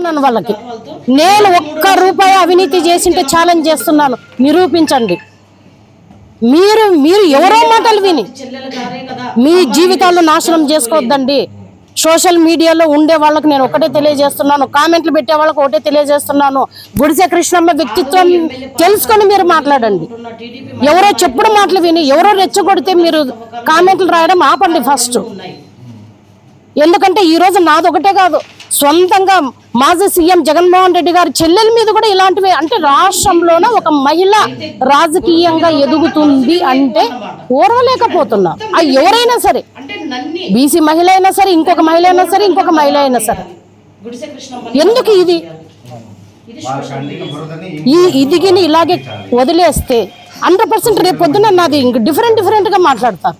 చెప్తున్నాను వాళ్ళకి, నేను ఒక్క రూపాయి అవినీతి చేసింటే ఛాలెంజ్ చేస్తున్నాను, నిరూపించండి. మీరు మీరు ఎవరో మాటలు విని మీ జీవితాలు నాశనం చేసుకోవద్దండి. సోషల్ మీడియాలో ఉండే వాళ్ళకి నేను ఒకటే తెలియజేస్తున్నాను, కామెంట్లు పెట్టే వాళ్ళకి ఒకటే తెలియజేస్తున్నాను, గుడిసె కృష్ణమ్మ వ్యక్తిత్వం తెలుసుకొని మీరు మాట్లాడండి. ఎవరో చెప్పుడు మాటలు విని ఎవరో రెచ్చగొడితే మీరు కామెంట్లు రాయడం ఆపండి ఫస్ట్. ఎందుకంటే ఈ రోజు నాది ఒకటే కాదు, సొంతంగా మాజీ సీఎం జగన్మోహన్ రెడ్డి గారి చెల్లెల మీద కూడా ఇలాంటివి, అంటే రాష్ట్రంలోనే ఒక మహిళ రాజకీయంగా ఎదుగుతుంది అంటే ఓర్వలేకపోతున్నా. అది ఎవరైనా సరే, బీసీ మహిళ అయినా సరే, ఇంకొక మహిళ అయినా సరే, ఇంకొక మహిళ అయినా సరే, ఎందుకు ఇదిగిని ఇలాగే వదిలేస్తే 100% రేపు పొద్దున నాది ఇంక డిఫరెంట్గా మాట్లాడతారు.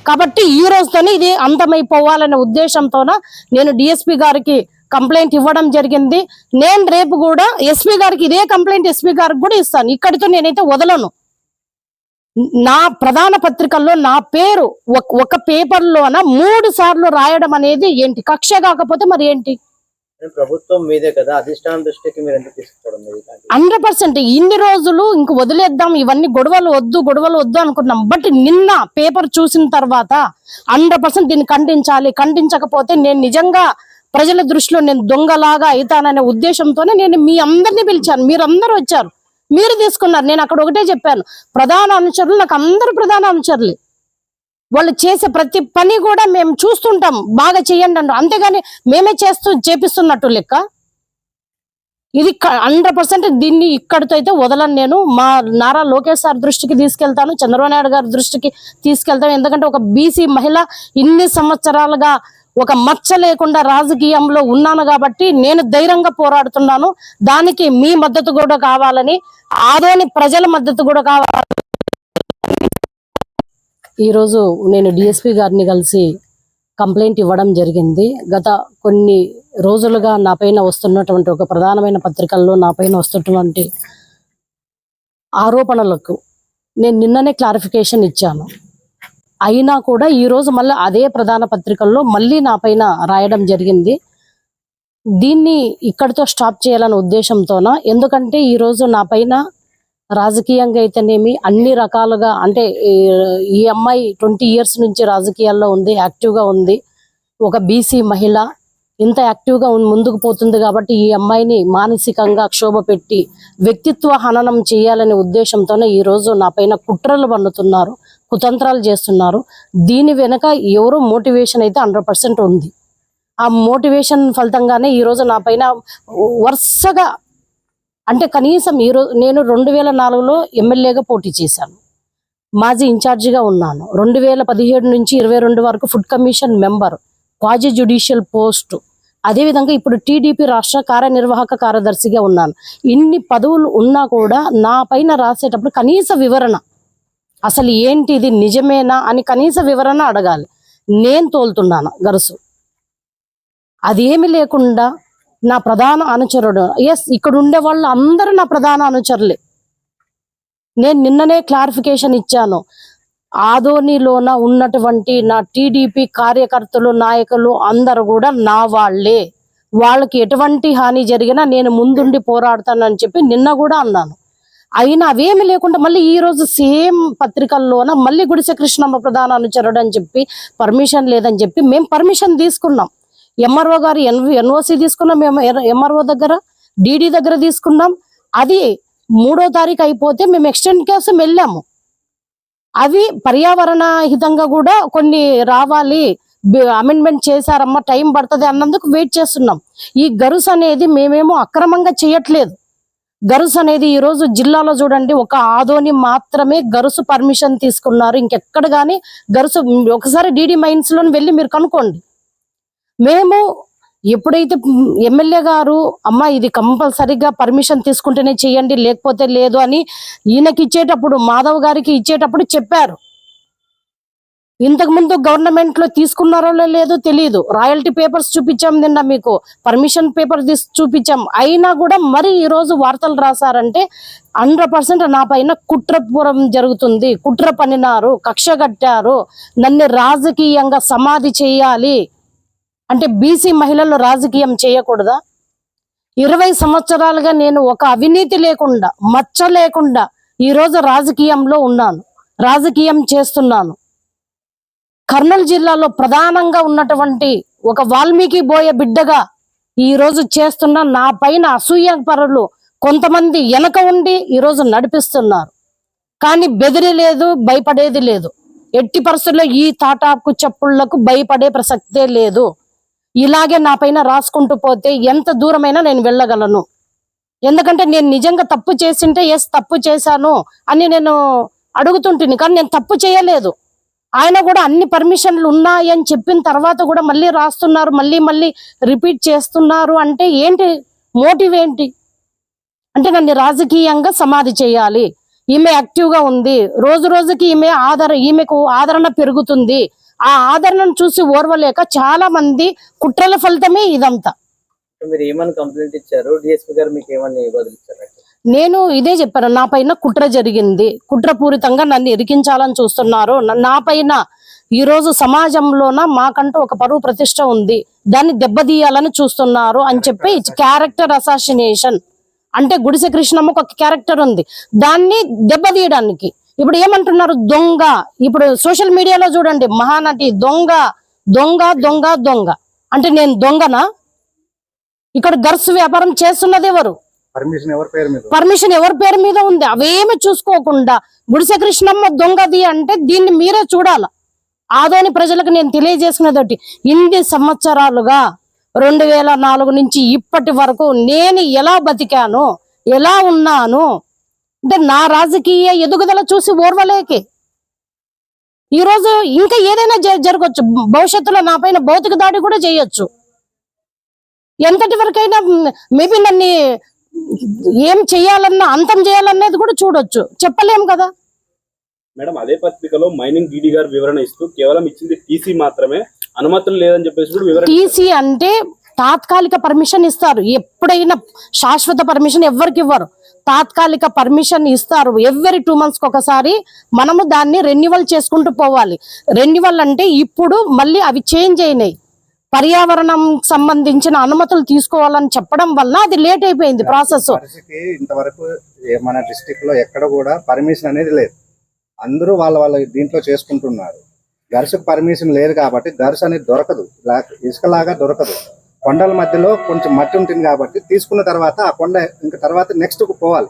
కాబట్టి ఈ రోజుతోనే ఇది అంతమైపోవాలనే ఉద్దేశంతోన నేను డిఎస్పీ గారికి కంప్లైంట్ ఇవ్వడం జరిగింది. నేను రేపు కూడా ఎస్పీ గారికి ఇదే కంప్లైంట్ ఎస్పీ గారికి కూడా ఇస్తాను. ఇక్కడితో నేనైతే వదలను. నా ప్రధాన పత్రికల్లో నా పేరు ఒక పేపర్లోన 3 సార్లు రాయడం అనేది ఏంటి? కక్ష కాకపోతే మరి ఏంటి? ప్రభుత్వం మీదే కదా, అధిష్టానం దృష్టికి మీరు ఎందుకు తీసుకోవడం? 100% ఇన్ని రోజులు ఇంక వదిలేద్దాం, ఇవన్నీ గొడవలు వద్దు అనుకున్నాం. బట్ నిన్న పేపర్ చూసిన తర్వాత 100% దీన్ని ఖండించకపోతే నేను నిజంగా ప్రజల దృష్టిలో నేను దొంగలాగా అవుతాననే ఉద్దేశంతోనే నేను మీ అందరినీ పిలిచాను. మీరందరూ వచ్చారు, మీరు తీసుకున్నారు. నేను అక్కడ ఒకటే చెప్పాను, ప్రధాన అనుచరులు నాకు అందరూ ప్రధాన అనుచరులే. వాళ్ళు చేసే ప్రతి పని కూడా మేము చూస్తుంటాం, బాగా చేయండి అంటారు. అంతేగాని మేమే చేపిస్తున్నట్టు లెక్క. ఇది 100% దీన్ని ఇక్కడితో అయితే వదలను. నేను మా నారా లోకేష్ సార్ దృష్టికి తీసుకెళ్తాను, చంద్రబాబు నాయుడు గారి దృష్టికి తీసుకెళ్తాను. ఎందుకంటే ఒక బీసీ మహిళ ఇన్ని సంవత్సరాలుగా ఒక మచ్చ లేకుండా రాజకీయంలో ఉన్నాను కాబట్టి నేను ధైర్యంగా పోరాడుతున్నాను. దానికి మీ మద్దతు కూడా కావాలని, ఆదోని ప్రజల మద్దతు కూడా కావాలి. ఈరోజు నేను డిఎస్పీ గారిని కలిసి కంప్లైంట్ ఇవ్వడం జరిగింది. గత కొన్ని రోజులుగా నా పైన వస్తున్నటువంటి ఒక ప్రధానమైన పత్రికల్లో నా పైన వస్తున్నటువంటి ఆరోపణలకు నేను నిన్ననే క్లారిఫికేషన్ ఇచ్చాను. అయినా కూడా ఈరోజు మళ్ళీ అదే ప్రధాన పత్రికల్లో మళ్ళీ నా పైన రాయడం జరిగింది. దీన్ని ఇక్కడితో స్టాప్ చేయాలనే ఉద్దేశంతోన, ఎందుకంటే ఈరోజు నా పైన రాజకీయంగా అయితేనేమి అన్ని రకాలుగా, అంటే ఈ అమ్మాయి 20 years నుంచి రాజకీయాల్లో ఉంది, యాక్టివ్గా ఉంది. ఒక బీసీ మహిళ ఇంత యాక్టివ్గా ముందుకు పోతుంది కాబట్టి ఈ అమ్మాయిని మానసికంగా క్షోభ పెట్టి వ్యక్తిత్వ హననం చేయాలనే ఉద్దేశంతోనే ఈరోజు నా పైన కుట్రలు పన్నుతున్నారు, కుతంత్రాలు చేస్తున్నారు. దీని వెనక ఎవరో మోటివేషన్ అయితే 100% ఉంది. ఆ మోటివేషన్ ఫలితంగానే ఈరోజు నా పైన వరుసగా, అంటే కనీసం ఈరోజు నేను 2004లో ఎమ్మెల్యేగా పోటీ చేశాను, మాజీ ఇన్ఛార్జిగా ఉన్నాను. 2017 నుంచి 22 వరకు food commission member, quasi judicial post, అదేవిధంగా ఇప్పుడు టీడీపీ రాష్ట్ర కార్యనిర్వాహక కార్యదర్శిగా ఉన్నాను. ఇన్ని పదవులు ఉన్నా కూడా నా పైన రాసేటప్పుడు కనీస వివరణ, అసలు ఏంటి ఇది నిజమేనా అని కనీస వివరణ అడగాలి. నేను తోలుతున్నాను గరుసు, అదేమి లేకుండా నా ప్రధాన అనుచరుడు, ఇక్కడ ఉండే వాళ్ళు అందరూ నా ప్రధాన అనుచరులే. నేను నిన్ననే క్లారిఫికేషన్ ఇచ్చాను, ఆదోనిలోన ఉన్నటువంటి నా టీడీపీ కార్యకర్తలు, నాయకులు అందరూ కూడా నా వాళ్లే. వాళ్ళకి ఎటువంటి హాని జరిగినా నేను ముందుండి పోరాడతానని చెప్పి నిన్న కూడా అన్నాను. అయినా అవేమి లేకుండా మళ్ళీ ఈ రోజు సేమ్ పత్రికల్లోన మళ్ళీ గుడిసె కృష్ణమ్మ ప్రధాన అనుచరుడు అని చెప్పి పర్మిషన్ లేదని చెప్పి మేము పర్మిషన్ తీసుకున్నాం. ఎంఆర్ఓ గారు ఎన్ఓసి తీసుకున్నాం, మేము ఎంఆర్ఓ దగ్గర, డీడీ దగ్గర తీసుకున్నాం. అది 3వ తారీఖు అయిపోతే మేము ఎక్స్టెండ్ కోసం వెళ్ళాము. అవి పర్యావరణ హితంగా కూడా కొన్ని రావాలి, అమెండ్మెంట్ చేశారమ్మా, టైం పడుతుంది అన్నందుకు వెయిట్ చేస్తున్నాం. ఈ గరుస్ అనేది మేమేమో అక్రమంగా చేయట్లేదు. గరుస్ అనేది ఈరోజు జిల్లాలో చూడండి, ఒక ఆదోని మాత్రమే గరుసు పర్మిషన్ తీసుకున్నారు, ఇంకెక్కడ కానీ గరుసు. ఒకసారి డీడీ మైన్స్ లో వెళ్ళి మీరు కనుక్కోండి. మేము ఎప్పుడైతే ఎమ్మెల్యే గారు అమ్మ ఇది కంపల్సరీగా పర్మిషన్ తీసుకుంటేనే చేయండి లేకపోతే లేదు అని ఈయనకి ఇచ్చేటప్పుడు, మాధవ్ గారికి ఇచ్చేటప్పుడు చెప్పారు. ఇంతకుముందు గవర్నమెంట్ లో తీసుకున్నారో లేదో తెలియదు. రాయల్టీ పేపర్స్ చూపించాం, నిన్న మీకు పర్మిషన్ పేపర్ చూపించాం. అయినా కూడా మరి ఈ రోజు వార్తలు రాశారంటే 100% నా పైన కుట్రపూరం జరుగుతుంది, కుట్ర పన్నినారు, కక్ష కట్టారు, నన్ను రాజకీయంగా సమాధి చేయాలి. అంటే బీసీ మహిళలు రాజకీయం చేయకూడదా? 20 సంవత్సరాలుగా నేను ఒక అవినీతి లేకుండా, మచ్చ లేకుండా ఈ రోజు రాజకీయంలో ఉన్నాను, రాజకీయం చేస్తున్నాను. కర్నూలు జిల్లాలో ప్రధానంగా ఉన్నటువంటి ఒక వాల్మీకి బోయ బిడ్డగా ఈ రోజు చేస్తున్న నా పైన అసూయ పరులు కొంతమంది వెనక ఉండి ఈ రోజు నడిపిస్తున్నారు. కానీ బెదిరి లేదు, భయపడేది లేదు. ఎట్టి పరిస్థితుల్లో ఈ తాటాకు చెప్పుళ్లకు భయపడే ప్రసక్తే లేదు. ఇలాగే నా పైన రాసుకుంటూ పోతే ఎంత దూరమైనా నేను వెళ్ళగలను. ఎందుకంటే నేను నిజంగా తప్పు చేసింటే ఎస్ తప్పు చేశాను అని నేను అడుగుతుంటుంది, కానీ నేను తప్పు చేయలేదు. ఆయన కూడా అన్ని పర్మిషన్లు ఉన్నాయని చెప్పిన తర్వాత కూడా మళ్ళీ రాస్తున్నారు, మళ్ళీ రిపీట్ చేస్తున్నారు. అంటే ఏంటి మోటివ్ ఏంటి? అంటే నన్ను రాజకీయంగా సమాధి చేయాలి. ఈమె యాక్టివ్ గా ఉంది, రోజు రోజుకి ఈమెకు ఆదరణ పెరుగుతుంది. ఆ ఆదరణను చూసి ఓర్వలేక చాలా మంది కుట్రల ఫలితమే ఇదంతా. మీరు ఏమని కంప్లైంట్ ఇచ్చారు? డిఎస్పీ గారు మీకు ఏమని బదిలిచ్చారు? నేను ఇదే చెప్పాను, నా పైన కుట్ర జరిగింది, కుట్రపూరితంగా నన్ను ఇరికించాలని చూస్తున్నారు. నా పైన ఈ రోజు సమాజంలోన మాకంటూ ఒక పరువు ప్రతిష్ట ఉంది, దాన్ని దెబ్బతీయాలని చూస్తున్నారు అని చెప్పి క్యారెక్టర్ అసాసినేషన్. అంటే గుడిసె కృష్ణమ్మకు ఒక క్యారెక్టర్ ఉంది, దాన్ని దెబ్బతీయడానికి ఇప్పుడు ఏమంటున్నారు? దొంగ. ఇప్పుడు సోషల్ మీడియాలో చూడండి, మహానటి దొంగ దొంగ దొంగ దొంగ. అంటే నేను దొంగనా? ఇక్కడ గర్ల్స్ వ్యాపారం చేస్తున్నది ఎవరు? పర్మిషన్ ఎవరి పేరు మీద ఉంది? అవేమి చూసుకోకుండా గుడిసె కృష్ణమ్మ దొంగది అంటే దీన్ని మీరే చూడాల. ఆదోని ప్రజలకు నేను తెలియజేసుకునేదోటి, ఇన్ని సంవత్సరాలుగా 2004 నుంచి ఇప్పటి వరకు నేను ఎలా బతికాను, ఎలా ఉన్నాను అంటే నా రాజకీయ ఎదుగుదల చూసి ఓర్వలేకే ఈరోజు ఇంకా ఏదైనా జరగచ్చు. భవిష్యత్తులో నా పైన భౌతిక దాడి కూడా చేయొచ్చు. ఎంతటి వరకైనా మేబీ నన్ను ఏం చేయాలన్నా, అంతం చేయాలనేది కూడా చూడొచ్చు, చెప్పలేం కదా మేడం. అదే పత్రికలో మైనింగ్ డీడీ గారు వివరణ ఇస్తూ కేవలం ఇచ్చింది టీసీ మాత్రమే, అనుమతులు లేదని చెప్పేసి కూడా వివరణ. టీసీ అంటే తాత్కాలిక పర్మిషన్ ఇస్తారు, ఎప్పుడైనా శాశ్వత పర్మిషన్ ఎవరికి ఇవ్వరు. తాత్కాలిక పర్మిషన్ ఇస్తారు. ఎవ్రీ 2 months ఒకసారి మనము దాన్ని రెన్యువల్ చేసుకుంటూ పోవాలి. రెన్యువల్ అంటే ఇప్పుడు మళ్ళీ అవి చేంజ్ అయినాయి, పర్యావరణం సంబంధించిన అనుమతులు తీసుకోవాలని చెప్పడం వల్ల అది లేట్ అయిపోయింది ప్రాసెస్. ఇంతవరకు మన డిస్ట్రిక్ట్ లో ఎక్కడ కూడా పర్మిషన్ అనేది లేదు. అందరూ వాళ్ళ దీంట్లో చేసుకుంటున్నారు. గర్ల్స్ పర్మిషన్ లేదు కాబట్టి గర్ల్స్ అనేది దొరకదు, ఇసుకలాగా దొరకదు. కొండల మధ్యలో కొంచెం మట్టి ఉంటుంది కాబట్టి తీసుకున్న తర్వాత ఆ కొండ ఇంకా తర్వాత నెక్స్ట్ పోవాలి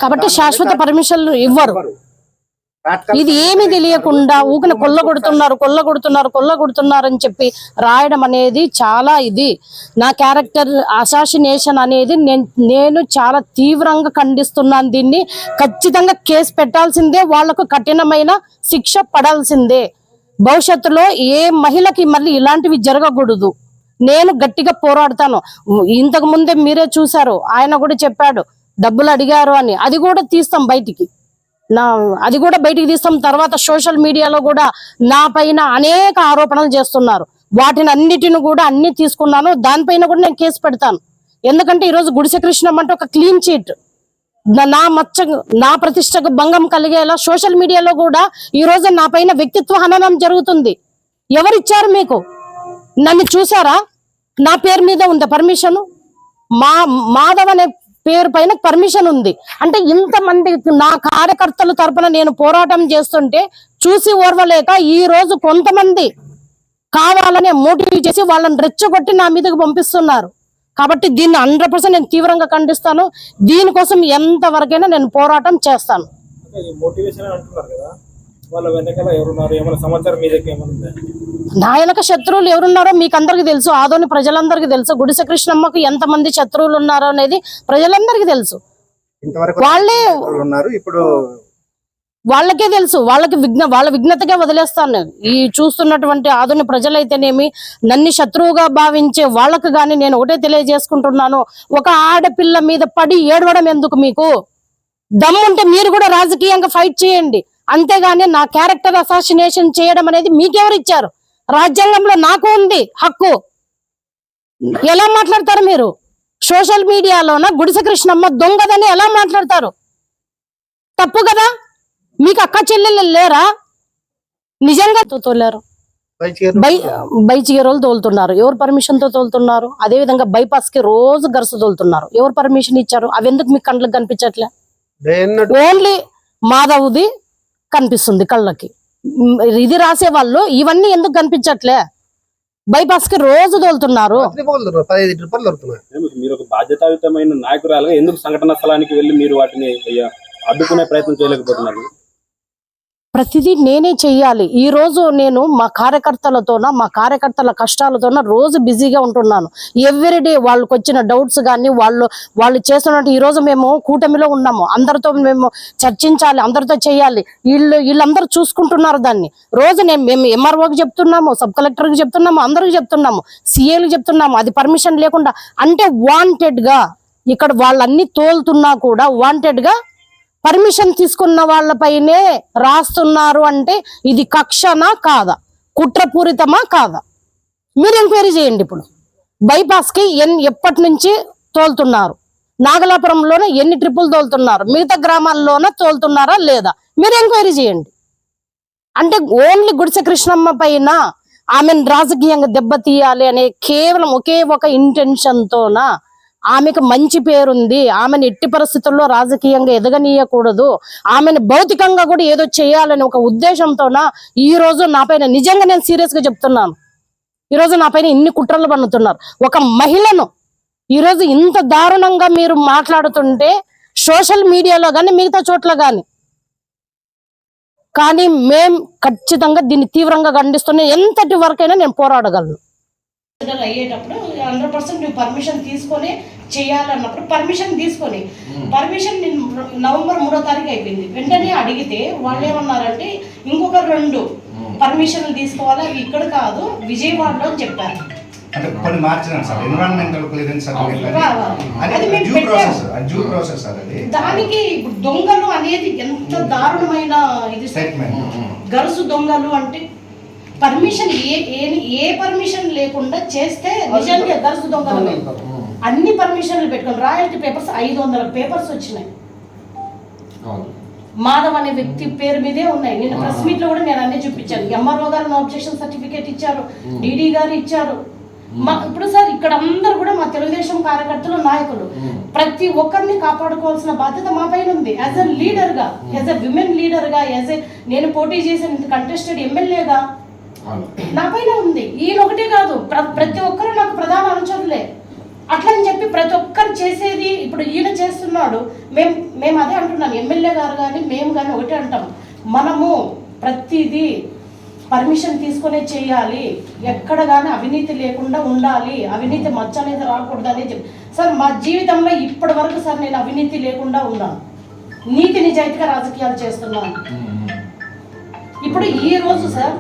కాబట్టి శాశ్వత పర్మిషన్లు ఇవ్వరు. ఇది ఏమి తెలియకుండా ఊకిన కొల్లగొడుతున్నారు అని చెప్పి రాయడం అనేది చాలా ఇది. నా క్యారెక్టర్ అసాసినేషన్ అనేది నేను చాలా తీవ్రంగా ఖండిస్తున్నాను. దీన్ని ఖచ్చితంగా కేసు పెట్టాల్సిందే, వాళ్లకు కఠినమైన శిక్ష పడాల్సిందే. భవిష్యత్తులో ఏ మహిళకి మళ్ళీ ఇలాంటివి జరగకూడదు. నేను గట్టిగా పోరాడతాను. ఇంతకు ముందే మీరే చూశారు, ఆయన కూడా చెప్పాడు డబ్బులు అడిగారు అని, అది కూడా తీస్తాం బయటికి. అది కూడా బయటికి తీస్తాం. తర్వాత సోషల్ మీడియాలో కూడా నా పైన అనేక ఆరోపణలు చేస్తున్నారు. వాటిని అన్నిటిని కూడా అన్ని తీసుకున్నాను. దానిపైన కూడా నేను కేసు పెడతాను. ఎందుకంటే ఈరోజు గుడిసె కృష్ణమ్మ అంటే ఒక క్లీన్ చీట్. నా ప్రతిష్టకు భంగం కలిగేలా సోషల్ మీడియాలో కూడా ఈ రోజు నా పైన వ్యక్తిత్వ హననం జరుగుతుంది. ఎవరిచ్చారు మీకు? నన్ను చూసారా? నా పేరు మీద ఉంది పర్మిషన్, మాధవ్ అనే పేరు పైన పర్మిషన్ ఉంది. అంటే ఇంతమంది నా కార్యకర్తల తరపున నేను పోరాటం చేస్తుంటే చూసి ఓర్వలేక ఈ రోజు కొంతమంది కావాలనే మోటివేట్ చేసి వాళ్ళని రెచ్చగొట్టి నా మీదకి పంపిస్తున్నారు. కాబట్టి దీన్ని 100% నేను తీవ్రంగా ఖండిస్తాను. దీనికోసం ఎంతవరకైనా నేను పోరాటం చేస్తాను. నా వెనక శత్రువులు ఎవరున్నారో మీకు అందరికి తెలుసు, ఆదోని ప్రజలందరికీ తెలుసు. గుడిసె కృష్ణమ్మకు ఎంతమంది శత్రువులు ఉన్నారో అనేది ప్రజలందరికీ తెలుసు. వాళ్ళకే తెలుసు. వాళ్ళ విఘ్నతగా వదిలేస్తాను. ఈ చూస్తున్నటువంటి ఆదోని ప్రజలైతేనేమి, నన్ను శత్రువుగా భావించే వాళ్ళకు గాని నేను ఒకటే తెలియజేసుకుంటున్నాను, ఒక ఆడపిల్ల మీద పడి ఏడవడం ఎందుకు? మీకు దమ్ముంటే మీరు కూడా రాజకీయంగా ఫైట్ చేయండి, అంతేగాని నా క్యారెక్టర్ అసాసినేషన్ చేయడం అనేది మీకెవరు ఇచ్చారు? రాజ్యాంగంలో నాకు ఉంది హక్కు. ఎలా మాట్లాడతారు మీరు? సోషల్ మీడియాలోన గుడిసె కృష్ణమ్మ దొంగదని ఎలా మాట్లాడతారు? తప్పు కదా. మీకు అక్క చెల్లెలు లేరా? నిజంగా తోలేరు. బైచిగేరోలు తోలుతున్నారు. ఎవరు పర్మిషన్ తో తోలుతున్నారు? అదే విధంగా బైపాస్ కి రోజు గరుసు తోలుతున్నారు. ఎవరు పర్మిషన్ ఇచ్చారు? అవి ఎందుకు మీకు కళ్ళకి కనిపించట్లే? ఓన్లీ మాధవ్ది కనిపిస్తుంది కళ్ళకి. ఇది రాసే వాళ్ళు ఇవన్నీ ఎందుకు కనిపించట్లే? బైపాస్ కి రోజు తోలుతున్నారు. మీరు ఒక బాధ్యతాయుతమైన నాయకురాలుగా ఎందుకు సంఘటన స్థలానికి వెళ్ళి మీరు వాటిని అడ్డుకునే ప్రయత్నం చేయలేకపోతున్నారు? ప్రతిదీ నేనే చెయ్యాలి. ఈ రోజు నేను మా కార్యకర్తల కష్టాలతోన రోజు బిజీగా ఉంటున్నాను. ఎవ్రీడే వాళ్ళకి వచ్చిన డౌట్స్ కానీ వాళ్ళు చేస్తున్నట్టు ఈ రోజు మేము కూటమిలో ఉన్నాము. అందరితో మేము చర్చించాలి, అందరితో చేయాలి. వీళ్ళందరూ చూసుకుంటున్నారు దాన్ని. రోజు మేము ఎంఆర్ఓకి చెప్తున్నాము, సబ్ కలెక్టర్కి చెప్తున్నాము, అందరికి చెప్తున్నాము, సిఏలకు చెప్తున్నాము. అది పర్మిషన్ లేకుండా అంటే వాంటెడ్ గా ఇక్కడ వాళ్ళన్ని తోలుతున్నా కూడా వాంటెడ్ గా పర్మిషన్ తీసుకున్న వాళ్ళపైనే రాస్తున్నారు. అంటే ఇది కక్షనా కాదా, కుట్రపూరితమా కాదా? మీరు ఎంక్వైరీ చేయండి. ఇప్పుడు బైపాస్ కి ఎప్పటి నుంచి తోలుతున్నారు? నాగలాపురంలోనే ఎన్ని ట్రిప్పులు తోలుతున్నారు? మిగతా గ్రామాల్లోనే తోలుతున్నారా లేదా? మీరు ఎంక్వైరీ చేయండి. అంటే ఓన్లీ గుడిసె కృష్ణమ్మ పైన ఆమెను రాజకీయంగా దెబ్బతీయాలి అనే కేవలం ఒకే ఒక ఇంటెన్షన్ తోన ఆమెకు మంచి పేరుంది, ఆమెను ఎట్టి పరిస్థితుల్లో రాజకీయంగా ఎదగనీయకూడదు, ఆమెను భౌతికంగా కూడా ఏదో చేయాలని ఒక ఉద్దేశంతోన ఈ రోజు నా పైన నిజంగా నేను సీరియస్ గా చెప్తున్నాను. ఈ రోజు నా పైన ఇన్ని కుట్రలు పన్నుతున్నారు. ఒక మహిళను ఈ రోజు ఇంత దారుణంగా మీరు మాట్లాడుతుంటే సోషల్ మీడియాలో కానీ మిగతా చోట్ల కానీ మేం ఖచ్చితంగా దీన్ని తీవ్రంగా ఖండిస్తున్నా. ఎంతటి వరకైనా నేను పోరాడగలను. అయ్యేటప్పుడు 100% నువ్వు పర్మిషన్ తీసుకొని చేయాలన్నప్పుడు పర్మిషన్ తీసుకొని నవంబర్ 3వ తారీఖు అయిపోయింది. వెంటనే అడిగితే వాళ్ళు ఏమన్నారంటే ఇంకొక 2 పర్మిషన్లు తీసుకోవాలి, అవి ఇక్కడ కాదు విజయవాడలో అని చెప్పారు. అంటే కొన్ని మార్చినారు సార్, ఎన్విరాన్మెంటల్ క్లియరెన్స్ దానికి ఇప్పుడు దొంగలు అనేది ఎంత దారుణమైన ఇది గరుసు దొంగలు అంటే పర్మిషన్ ఏ పర్మిషన్ లేకుండా చేస్తే నిజంగా గరుసు దొంగలు. అన్ని పర్మిషన్లు పెట్టుకుని రాయల్టీ పేపర్స్ 500 పేపర్స్ వచ్చినాయి. మాధవ్ అనే వ్యక్తి పేరు మీదే ఉన్నాయి. నిన్న ప్రెస్ మీట్ లో కూడా నేను అన్నీ చూపించాను. ఎంఆర్ఓ గారు ఆబ్జెక్షన్ సర్టిఫికేట్ ఇచ్చారు, డిడి గారు ఇచ్చారు. ఇప్పుడు సార్ ఇక్కడ అందరు కూడా మా తెలుగుదేశం కార్యకర్తలు, నాయకులు ప్రతి ఒక్కరిని కాపాడుకోవాల్సిన బాధ్యత మా పైన ఉంది. యాజ్ ఎ లీడర్ గా, యాజ్ ఎ విమెన్ లీడర్ గా, యాజ్ ఎ నేను పోటీ చేసిన కంటెస్టెడ్ ఎమ్మెల్యేగా నా పైన ఉంది. ఈయన ఒకటే కాదు, ప్రతి ఒక్కరు నాకు ప్రధాన అనుచరులే. అట్లని చెప్పి ప్రతి ఒక్కరు చేసేది ఇప్పుడు ఈయన చేస్తున్నాడు. మేము అదే అంటున్నాం, ఎమ్మెల్యే గారు కానీ మేము కానీ ఒకటే అంటాం, మనము ప్రతిదీ పర్మిషన్ తీసుకునే చేయాలి, ఎక్కడ కానీ అవినీతి లేకుండా ఉండాలి, అవినీతి మచ్చ అనేది రాకూడదు అనేది చెప్పి సార్ మా జీవితంలో ఇప్పటి వరకు సార్ నేను అవినీతి లేకుండా ఉన్నాను, నీతి నిజాయితీగా రాజకీయాలు చేస్తున్నాను. ఇప్పుడు ఈ రోజు సార్